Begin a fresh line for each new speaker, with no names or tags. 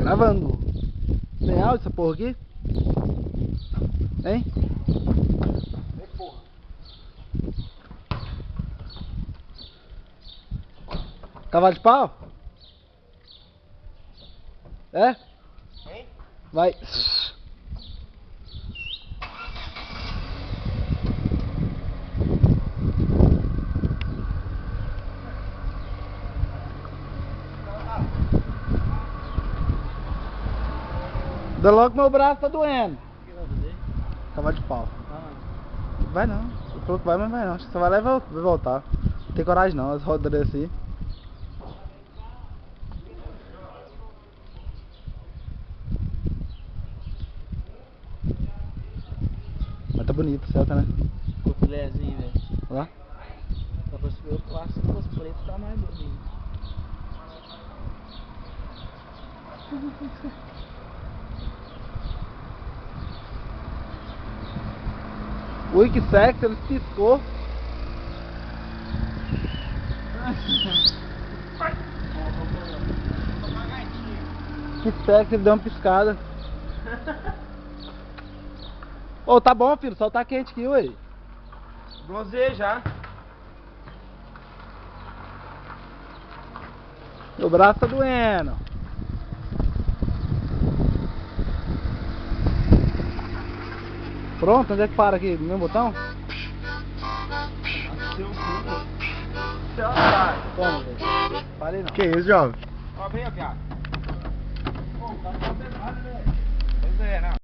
Gravando. Tem áudio essa porra aqui? Hein?
Ei, porra.
Cavalo de pau? É?
Hein?
Vai. Dá logo meu braço tá doendo.
O que vai fazer?
Cavalo de pau.
Ah,
Vai não. Você falou que vai, mas vai não. Acho que você vai lá e vai voltar. Não tem coragem não, as rodas assim. Mas tá bonito o Celta, né?
ficou filézinho, velho.
Olha lá.
Eu acho que se fosse preto tá mais bonito.
Ui, que sexy, ele piscou. Que sexy, ele deu uma piscada. Ô, tá bom, filho, o sol tá quente aqui, ué.
Bronzeei já.
Meu braço tá doendo. Pronto, onde é que para aqui? No mesmo botão?
Seu cu. Seu otário.
Toma, velho. Parei não.
Que isso, jovem?
Ó, vem, ó, piada. Pô, tá fazendo nada, velho. Pois é, não.